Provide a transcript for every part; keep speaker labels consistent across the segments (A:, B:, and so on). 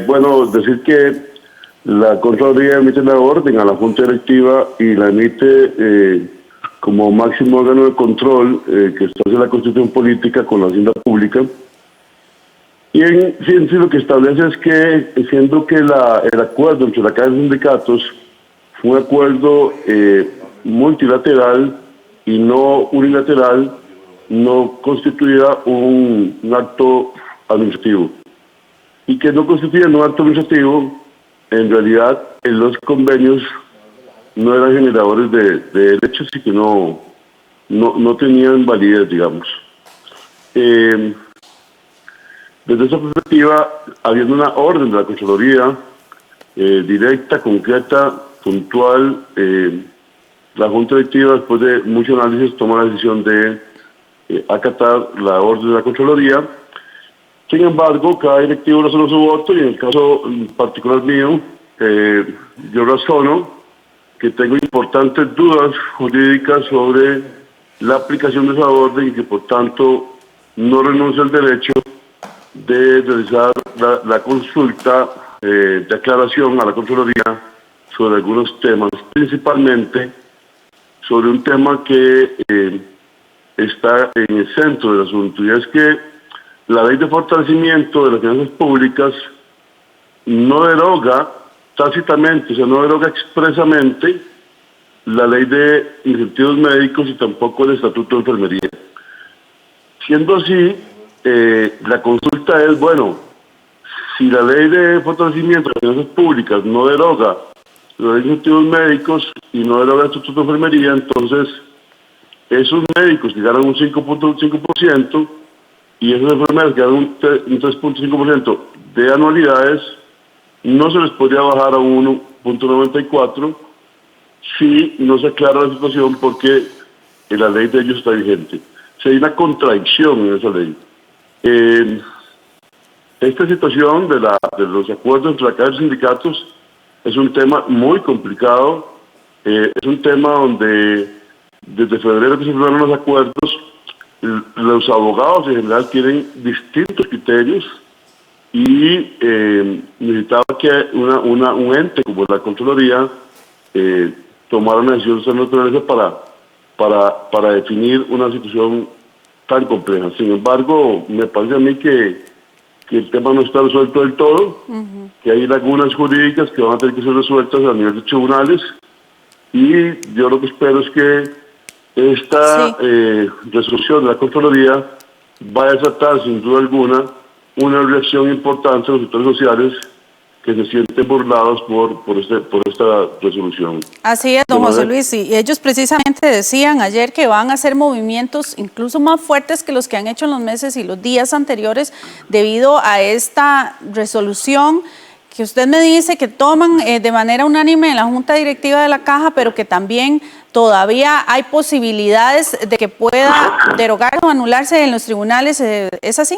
A: Bueno, decir que la Contraloría emite la orden a la Junta Directiva y la emite como máximo órgano de control que establece la Constitución Política con la Hacienda Pública. Y en sí, lo que establece es que, siendo que el acuerdo entre la Cámara de Sindicatos fue un acuerdo multilateral y no unilateral, no constituía un acto administrativo. Y que no constituía un acto administrativo, en realidad los convenios no eran generadores de derechos y que no tenían validez, digamos. Desde esa perspectiva, habiendo una orden de la Contraloría directa, concreta, puntual, la Junta Directiva, después de mucho análisis, toma la decisión de acatar la orden de la Contraloría. Sin embargo, cada directivo razonó su voto y en el caso particular mío, yo razono que tengo importantes dudas jurídicas sobre la aplicación de esa orden y que por tanto no renuncio al derecho de realizar la consulta de aclaración a la Contraloría sobre algunos temas, principalmente sobre un tema que está en el centro del asunto, y es que la Ley de Fortalecimiento de las Finanzas Públicas no deroga tácitamente, o sea, no deroga expresamente la Ley de Incentivos Médicos y tampoco el Estatuto de Enfermería. Siendo así, la consulta es, bueno, si la Ley de Fortalecimiento de las Finanzas Públicas no deroga la Ley de Incentivos Médicos y no deroga el Estatuto de Enfermería, entonces esos médicos que ganan un 5.5% y esos enfermeros que ganan un 3.5% de anualidades, no se les podría bajar a 1.94 si no se aclara la situación porque la ley de ellos está vigente. O sea, hay una contradicción en esa ley. Esta situación de los acuerdos entre la Cámara de Sindicatos es un tema muy complicado, es un tema donde desde febrero que se firmaron los acuerdos, los abogados en general tienen distintos criterios y necesitaba que un ente como la Contraloría tomara una decisión de esa naturaleza para definir una situación tan compleja. Sin embargo, me parece a mí que el tema no está resuelto del todo, que hay lagunas jurídicas que van a tener que ser resueltas a nivel de tribunales, y yo lo que espero es que esta resolución de la Contraloría va a desatar sin duda alguna una reacción importante de los sectores sociales que se sienten burlados por esta resolución.
B: Así es, don José Luis, y ellos precisamente decían ayer que van a hacer movimientos incluso más fuertes que los que han hecho en los meses y los días anteriores debido a esta resolución que usted me dice que toman de manera unánime en la Junta Directiva de la Caja, pero que también todavía hay posibilidades de que pueda derogar o anularse en los tribunales. ¿Es así?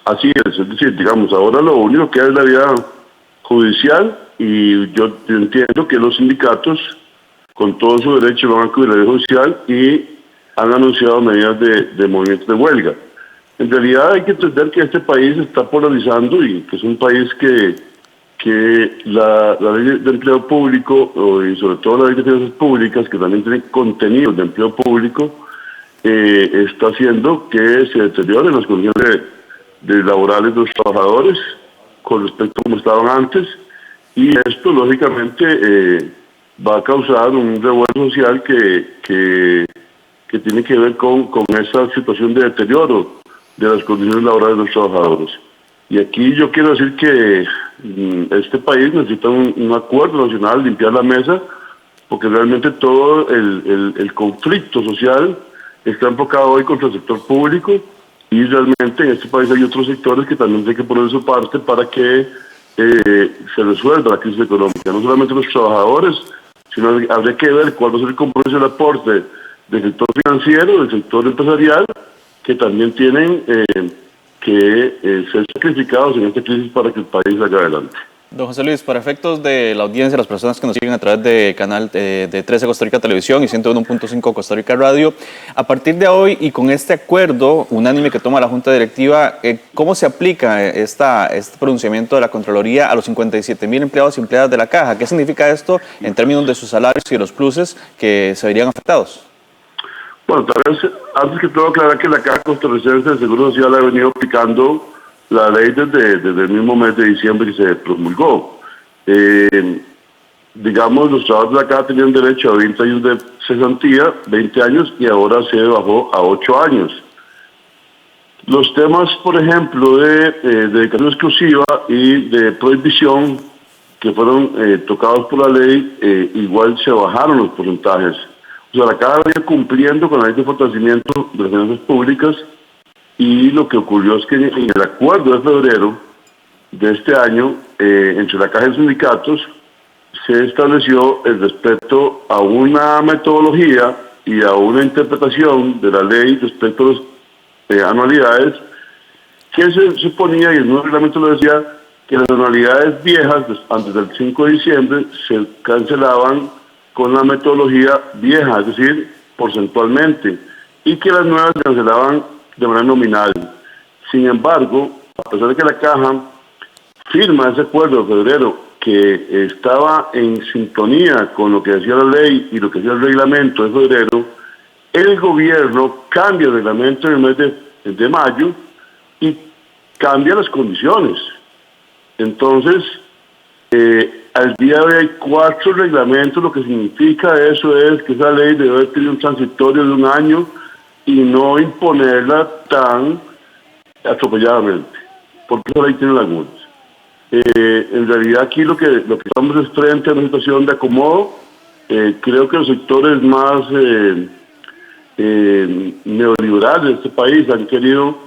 A: Así es decir, digamos, ahora lo único que hay es la vía judicial, y yo entiendo que los sindicatos, con todo su derecho, van a acudir a la vía judicial y han anunciado medidas de movimientos de huelga. En realidad hay que entender que este país se está polarizando y que es un país que la ley de empleo público y sobre todo la ley de finanzas públicas, que también tiene contenidos de empleo público, está haciendo que se deterioren las condiciones laborales de los trabajadores con respecto a como estaban antes, y esto lógicamente va a causar un revuelo social que tiene que ver con esa situación de deterioro de las condiciones laborales de los trabajadores. Y aquí yo quiero decir que este país necesita un acuerdo nacional, limpiar la mesa, porque realmente todo el conflicto social está enfocado hoy contra el sector público, y realmente en este país hay otros sectores que también tienen que poner su parte para que se resuelva la crisis económica. No solamente los trabajadores, sino habría que ver cuál va a ser el compromiso del aporte del sector financiero, del sector empresarial, que también tienen que ser sacrificados en esta crisis para que el país salga adelante.
C: Don José Luis, para efectos de la audiencia, las personas que nos siguen a través de canal de 13 Costa Rica Televisión y 101.5 Costa Rica Radio, a partir de hoy y con este acuerdo unánime que toma la Junta Directiva, ¿cómo se aplica este pronunciamiento de la Contraloría a los 57,000 empleados y empleadas de la Caja? ¿Qué significa esto en términos de sus salarios y de los pluses que se verían afectados?
A: Bueno, tal vez antes que todo aclarar que la Caja Costarricense de Seguro Social ha venido aplicando la ley desde el mismo mes de diciembre que se promulgó. Digamos, los trabajadores de la Caja tenían derecho a 20 años de cesantía, 20 años, y ahora se bajó a 8 años. Los temas, por ejemplo, de dedicación exclusiva y de prohibición que fueron tocados por la ley, igual se bajaron los porcentajes. O sea, la Caja venía cumpliendo con la ley de fortalecimiento de las finanzas públicas. Y lo que ocurrió es que en el acuerdo de febrero de este año, entre la Caja y sindicatos, se estableció el respeto a una metodología y a una interpretación de la ley respecto a las anualidades, que se suponía, y el nuevo reglamento lo decía, que las anualidades viejas, antes del 5 de diciembre, se cancelaban con la metodología vieja, es decir, porcentualmente, y que las nuevas se cancelaban de manera nominal. Sin embargo, a pesar de que la Caja firma ese acuerdo de febrero que estaba en sintonía con lo que decía la ley y lo que decía el reglamento de febrero, el gobierno cambia el reglamento en el mes de mayo y cambia las condiciones. Entonces, al día de hoy hay 4 reglamentos. Lo que significa eso es que esa ley debe tener un transitorio de 1 año y no imponerla tan atropelladamente, porque esa ley tiene lagunas. En realidad aquí lo que estamos es frente a una situación de acomodo. Creo que los sectores más neoliberales de este país han querido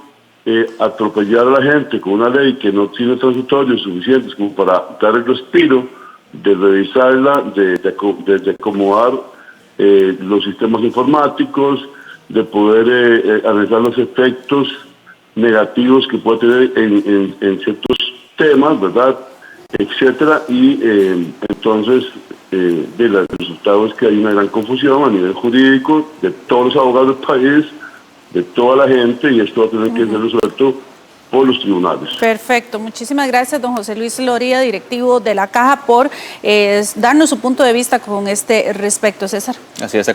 A: atropellar a la gente con una ley que no tiene transitorios suficientes como para dar el respiro de revisarla, de acomodar los sistemas informáticos, de poder analizar los efectos negativos que puede tener en ciertos temas, ¿verdad?, etcétera, y entonces el resultado es que hay una gran confusión a nivel jurídico de todos los abogados del país, de toda la gente, y esto va a tener que ser resuelto por los tribunales.
B: Perfecto, muchísimas gracias, don José Luis Loría, directivo de la Caja, por darnos su punto de vista con este respecto, César.
C: Así es.